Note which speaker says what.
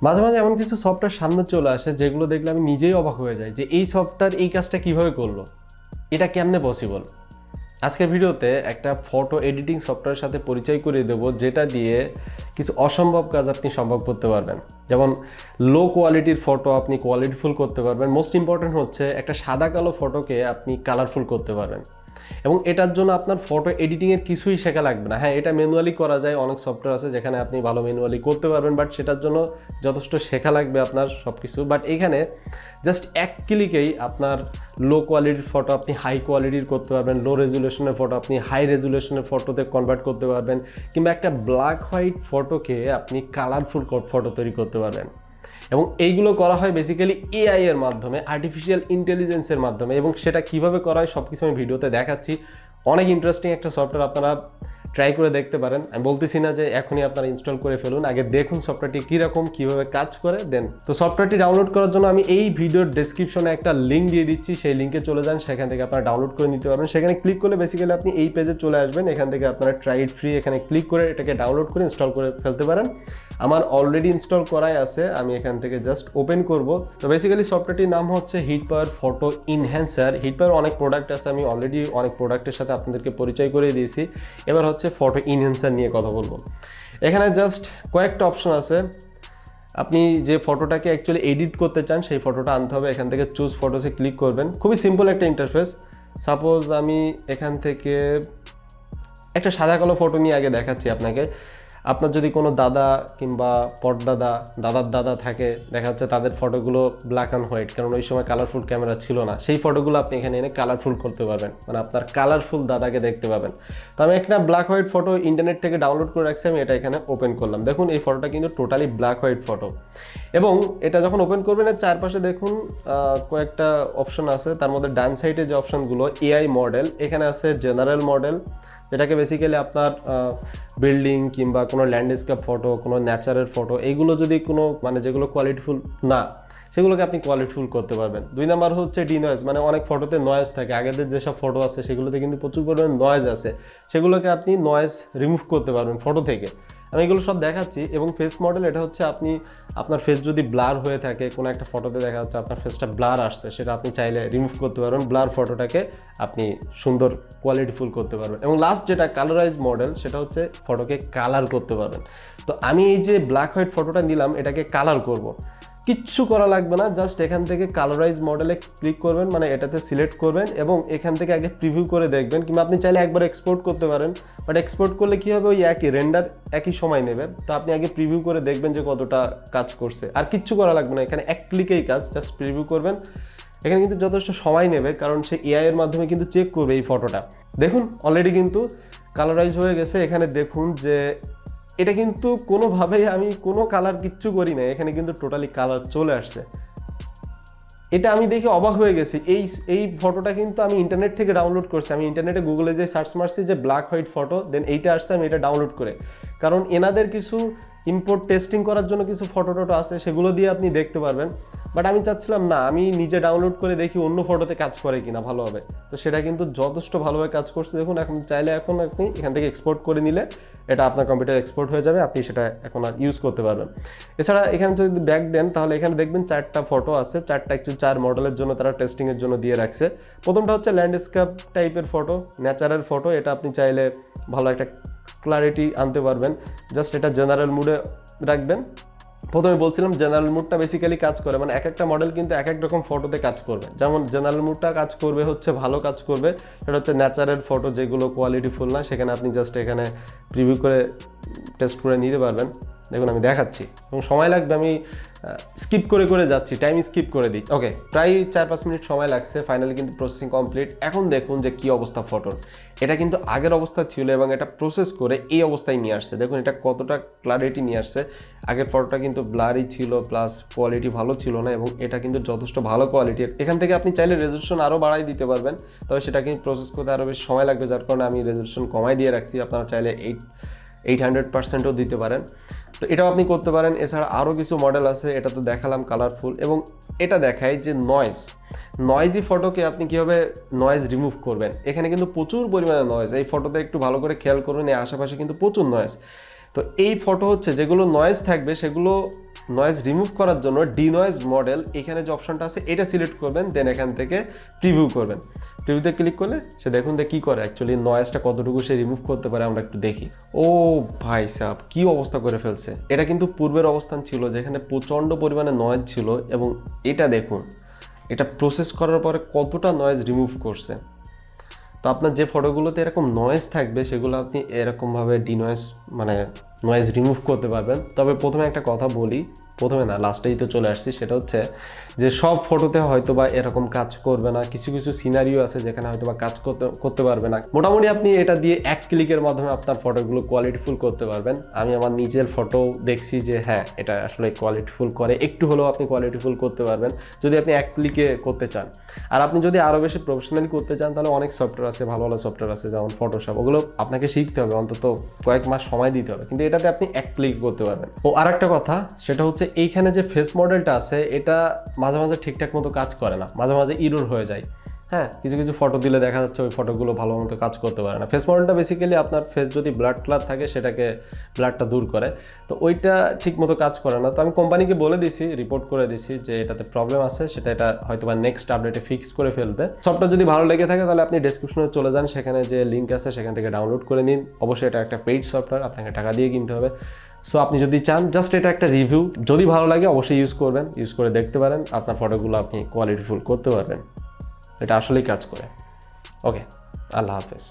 Speaker 1: মাঝে মাঝে এমন কিছু সফটওয়্যার সামনে চলে আসে যেগুলো দেখলে আমি নিজেই অবাক হয়ে যাই যে এই সফটওয়্যার এই কাজটা কিভাবে করলো, এটা কেমনে পসিবল। আজকের ভিডিওতে একটা ফটো এডিটিং সফটওয়্যারের সাথে পরিচয় করিয়ে দেবো যেটা দিয়ে কিছু অসম্ভব কাজ আপনি সম্ভব করতে পারবেন। যেমন লো কোয়ালিটির ফটো আপনি কোয়ালিটিফুল করতে পারবেন। মোস্ট ইম্পর্টেন্ট হচ্ছে একটা সাদা কালো ফটোকে আপনি কালারফুল করতে পারবেন, এবং এটার জন্য আপনার ফটো এডিটিংয়ের কিছুই শেখা লাগবে না। হ্যাঁ, এটা ম্যানুয়ালি করা যায়, অনেক সফটওয়্যার আছে যেখানে আপনি ভালো ম্যানুয়ালি করতে পারবেন, বাট সেটার জন্য যথেষ্ট শেখা লাগবে আপনার সব কিছু। বাট এখানে জাস্ট এক ক্লিকেই আপনার লো কোয়ালিটির ফটো আপনি হাই কোয়ালিটির করতে পারবেন, লো রেজুলেশনের ফটো আপনি হাই রেজুলেশনের ফটোতে কনভার্ট করতে পারবেন, কিংবা একটা ব্ল্যাক হোয়াইট ফটোকে আপনি কালারফুল ফটো তৈরি করতে পারবেন। এবং এইগুলো করা হয় বেসিক্যালি এআই এর মাধ্যমে, আর্টিফিশিয়াল ইন্টেলিজেন্সের মাধ্যমে, এবং সেটা কিভাবে করা হয় সব কিছু আমি ভিডিওতে দেখাচ্ছি। অনেক ইন্টারেস্টিং একটা সফটওয়্যার, আপনারা ট্রাই করে দেখতে পারেন। আমি বলতেছি না যে এখনই আপনারা ইনস্টল করে ফেলুন, আগে দেখুন সফটওয়্যারটি কীরকম, কীভাবে কাজ করে দেন। তো সফটওয়্যারটি ডাউনলোড করার জন্য আমি এই ভিডিওর ডেসক্রিপশনে একটা লিঙ্ক দিয়ে দিচ্ছি, সেই লিঙ্কে চলে যান, সেখান থেকে আপনারা ডাউনলোড করে নিতে পারবেন। সেখানে ক্লিক করলে বেসিক্যালি আপনি এই পেজে চলে আসবেন। এখান থেকে আপনারা ট্রাই ইট ফ্রি এখানে ক্লিক করে এটাকে ডাউনলোড করে ইনস্টল করে ফেলতে পারেন। আমার অলরেডি ইনস্টল করাই আছে, আমি এখান থেকে জাস্ট ওপেন করব। তো বেসিক্যালি সফটওয়্যারটির নাম হচ্ছে HitPaw ফটো এনহ্যান্সার। HitPaw অনেক প্রোডাক্ট আছে, আমি অলরেডি অনেক প্রোডাক্টের সাথে আপনাদেরকে পরিচয় করে দিয়েছি। এবার হচ্ছে ফটো এনহ্যান্সার নিয়ে কথা বলবো। এখানে জাস্ট কয়েকটা অপশন আছে। আপনি যে ফটোটাকে অ্যাকচুয়ালি এডিট করতে চান সেই ফটোটা আনতে হবে। এখান থেকে চুজ ফটোসে ক্লিক করবেন। খুবই সিম্পল একটা ইন্টারফেস। সাপোজ আমি এখান থেকে একটা সাদা কালো ফটো নিয়ে আগে দেখাচ্ছি আপনাকে। আপনার যদি কোনো দাদা কিংবা পরদাদা, দাদার দাদা থাকে, দেখা যাচ্ছে তাদের ফটোগুলো ব্ল্যাক অ্যান্ড হোয়াইট, কারণ ওই সময় কালারফুল ক্যামেরা ছিল না, সেই ফটোগুলো আপনি এখানে এনে কালারফুল করতে পারবেন, মানে আপনার কালারফুল দাদাকে দেখতে পাবেন। তো আমি একটা ব্ল্যাক হোয়াইট ফটো ইন্টারনেট থেকে ডাউনলোড করে রাখছি, আমি এটা এখানে ওপেন করলাম। দেখুন এই ফটোটা কিন্তু টোটালি ব্ল্যাক হোয়াইট ফটো, এবং এটা যখন ওপেন করবেন এর চারপাশে দেখুন কয়েকটা অপশন আছে। তার মধ্যে ডান সাইডে যে অপশনগুলো এআই মডেল, এখানে আছে জেনারেল মডেল, যেটাকে বেসিক্যালি আপনার বিল্ডিং কিংবা কোনো ল্যান্ডস্কেপ ফটো, কোনো ন্যাচারের ফটো, এইগুলো যদি কোনো মানে যেগুলো কোয়ালিটিফুল না, সেগুলোকে আপনি কোয়ালিটিফুল করতে পারবেন। 2 নাম্বার হচ্ছে ডিনয়েজ, মানে অনেক ফটোতে নয়েজ থাকে, আগেদের যেসব ফটো আছে সেগুলোতে কিন্তু প্রচুর পরিমাণে নয়েজ আছে, সেগুলোকে আপনি নয়েজ রিমুভ করতে পারবেন ফটো থেকে। আমি এগুলো সব দেখাচ্ছি। এবং ফেস মডেল, এটা হচ্ছে আপনি আপনার ফেস যদি ব্লার হয়ে থাকে, কোনো একটা ফটোতে দেখা যাচ্ছে আপনার ফেসটা ব্লার আসছে, সেটা আপনি চাইলে রিমুভ করতে পারবেন, ব্লার ফটোটাকে আপনি সুন্দর কোয়ালিটিফুল করতে পারবেন। এবং লাস্ট যেটা কালারাইজ মডেল, সেটা হচ্ছে ফটোকে কালার করতে পারবেন। তো আমি এই যে ব্ল্যাক হোয়াইট ফটোটা নিলাম, এটাকে কালার করব, কিচ্ছু করা লাগবে না, জাস্ট এখান থেকে কালারাইজ মডেলে ক্লিক করবেন, মানে এটাতে সিলেক্ট করবেন এবং এখান থেকে আগে প্রিভিউ করে দেখবেন, কিংবা আপনি চাইলে একবার এক্সপোর্ট করতে পারেন। বাট এক্সপোর্ট করলে কী হবে, ওই একই রেন্ডার একই সময় নেবে। তো আপনি আগে প্রিভিউ করে দেখবেন যে কতটা কাজ করছে, আর কিচ্ছু করা লাগবে না, এখানে এক ক্লিকেই কাজ, জাস্ট প্রিভিউ করবেন। এখানে কিন্তু যথেষ্ট সময় নেবে, কারণ সে এআই এর মাধ্যমে কিন্তু চেক করবে এই ফটোটা। দেখুন অলরেডি কিন্তু কালারাইজ হয়ে গেছে। এখানে দেখুন যে এটা কিন্তু কোনোভাবেই আমি কোনো কালার কিচ্ছু করি না, এখানে কিন্তু টোটালি কালার চলে আসছে। এটা আমি দেখে অবাক হয়ে গেছি। এই ফটোটা কিন্তু আমি ইন্টারনেট থেকে ডাউনলোড করছি। আমি ইন্টারনেটে গুগলে যে সার্চ মারছি যে ব্ল্যাক হোয়াইট ফটো, দেন এইটা আসছে, আমি এটা ডাউনলোড করে, কারণ এনাদের কিছু ইম্পোর্ট টেস্টিং করার জন্য কিছু ফটো টটো আছে, সেগুলো দিয়ে আপনি দেখতে পারবেন। বাট আমি চাচ্ছিলাম না, আমি নিজে ডাউনলোড করে দেখি অন্য ফটোতে কাজ করে কিনা ভালোভাবে। তো সেটা কিন্তু যথেষ্ট ভালোভাবে কাজ করছে। দেখুন এখন চাইলে এখন আপনি এখান থেকে এক্সপোর্ট করে নিলে এটা আপনার কম্পিউটার এক্সপোর্ট হয়ে যাবে, আপনি সেটা এখন আর ইউজ করতে পারবেন। এছাড়া এখানে যদি ব্যাক দেন, তাহলে এখানে দেখবেন 4টা ফটো আছে, 4টা অ্যাকচুয়ালি 4 মডেলের জন্য তারা টেস্টিংয়ের জন্য দিয়ে রাখছে। প্রথমটা হচ্ছে ল্যান্ডস্কেপ টাইপের ফটো, ন্যাচারাল ফটো, এটা আপনি চাইলে ভালো একটা ক্লারিটি আনতে পারবেন। জাস্ট এটা জেনারেল মুডে রাখবেন। প্রথমে বলছিলাম জেনারেল মুডটা বেসিক্যালি কাজ করে, মানে এক একটা মডেল কিন্তু এক এক রকম ফটোতে কাজ করবে। যেমন জেনারেল মুডটা কাজ করবে হচ্ছে ভালো কাজ করবে, সেটা হচ্ছে ন্যাচারাল ফটো যেগুলো কোয়ালিটিফুল না, সেখানে আপনি জাস্ট এখানে প্রিভিউ করে টেস্ট করে নিতে পারবেন। দেখুন আমি দেখাচ্ছি, এবং সময় লাগবে, আমি স্কিপ করে করে যাচ্ছি, টাইম স্কিপ করে দিই। ওকে, প্রায় 4-5 মিনিট সময় লাগছে, ফাইনালি কিন্তু প্রসেসিং কমপ্লিট। এখন দেখুন যে কী অবস্থা ফটোর। এটা কিন্তু আগের অবস্থা ছিল এবং এটা প্রসেস করে এই অবস্থায় নিয়ে আসছে। দেখুন এটা কতটা ক্লারিটি নিয়ে আসছে। আগের ফটোটা কিন্তু ব্লারি ছিল, প্লাস কোয়ালিটি ভালো ছিল না, এবং এটা কিন্তু যথেষ্ট ভালো কোয়ালিটি। এখান থেকে আপনি চাইলে রেজলিউশন আরও বাড়াই দিতে পারবেন, তবে সেটা কিন্তু প্রসেস করতে আরও বেশি সময় লাগবে, যার কারণে আমি রেজলিউশন কমাই দিয়ে রাখছি। আপনারা চাইলে 800%ও দিতে পারেন, তো এটাও আপনি করতে পারেন। এছাড়া আরও কিছু মডেল আছে, এটা তো দেখালাম কালারফুল, এবং এটা দেখায় যে নয়েজি ফটোকে আপনি কীভাবে নয়েজ রিমুভ করবেন। এখানে কিন্তু প্রচুর পরিমাণে নয়েজ, এই ফটোতে একটু ভালো করে খেয়াল করুন, এই আশেপাশে কিন্তু প্রচুর নয়েজ। তো এই ফটো হচ্ছে যেগুলো নয়েজ থাকবে সেগুলো নয়েজ রিমুভ করার জন্য ডিনয়েজ মডেল এখানে যে অপশনটা আছে এটা সিলেক্ট করবেন, দেন এখান থেকে প্রিভিউ করবেন। প্রিভিউতে ক্লিক করলে সে দেখুন যে কী করে, অ্যাকচুয়ালি নয়েজটা কতটুকু সে রিমুভ করতে পারে আমরা একটু দেখি। ও ভাই সাহেব, কী অবস্থা করে ফেলছে! এটা কিন্তু পূর্বের অবস্থান ছিল যেখানে প্রচণ্ড পরিমাণে নয়েজ ছিল, এবং এটা দেখুন এটা প্রসেস করার পরে কতটা নয়েজ রিমুভ করছে। তো আপনার যে ফটোগুলোতে এরকম নয়েজ থাকবে সেগুলো আপনি এরকমভাবে ডিনয়েজ মানে নয়েজ রিমুভ করতে পারবেন। তবে প্রথমে একটা কথা বলি, প্রথমে না লাস্টেই তো চলে আসছি, সেটা হচ্ছে যে সব ফটোতে হয়তো বা এরকম কাজ করবে না, কিছু কিছু সিনারিও আছে যেখানে হয়তো বা কাজ করতে পারবে না। মোটামুটি আপনি এটা দিয়ে এক ক্লিকের মাধ্যমে আপনার ফটোগুলো কোয়ালিটিফুল করতে পারবেন। আমি আমার নিজের ফটো দেখছি যে হ্যাঁ এটা আসলে কোয়ালিটিফুল করে, একটু হলেও আপনি কোয়ালিটিফুল করতে পারবেন যদি আপনি এক ক্লিকে করতে চান। আর আপনি যদি আরও বেশি প্রফেশনালি করতে চান তাহলে অনেক সফটওয়্যার আছে, ভালো ভালো সফটওয়্যার আছে, যেমন ফটোশপ, ওগুলো আপনাকে শিখতে হবে, অন্তত কয়েক মাস সময় দিতে হবে, কিন্তু এটাতে আপনি এক ক্লিক করতে পারবেন। ও আর একটা কথা, সেটা হচ্ছে এইখানে যে ফেস মডেলটা আছে এটা মাঝে মাঝে ঠিকঠাক মতো কাজ করে না, মাঝে মাঝে ইরর হয়ে যায়। হ্যাঁ, কিছু কিছু ফটো দিলে দেখা যাচ্ছে ওই ফটোগুলো ভালো মতো কাজ করতে পারে না। ফেস মডেলটা বেসিক্যালি আপনার ফেস যদি ব্লাড ক্লার থাকে সেটাকে ব্লাডটা দূর করে, তো ওইটা ঠিক মতো কাজ করে না। তো আমি কোম্পানিকে বলে দিছি, রিপোর্ট করে দিছি যে এটাতে প্রবলেম আছে, এটা হয়তো বা নেক্সট আপডেটে ফিক্স করে ফেলবে। সফটওয়্যার যদি ভালো লেগে থাকে তাহলে আপনি ডেসক্রিপশনে চলে যান, সেখানে যে লিঙ্ক আছে সেখান থেকে ডাউনলোড করে নিন। অবশ্যই এটা একটা পেইড সফটওয়্যার, আপনাকে টাকা দিয়ে কিনতে হবে। সো আপনি যদি চান জাস্ট এটা একটা রিভিউ, যদি ভালো লাগে অবশ্যই ইউজ করবেন, ইউজ করে দেখতে পারেন, আপনার ফটোগুলো আপনি কোয়ালিটিফুল করতে পারবেন। এটা আসলেই কাজ করে। ওকে, আল্লাহ হাফেজ।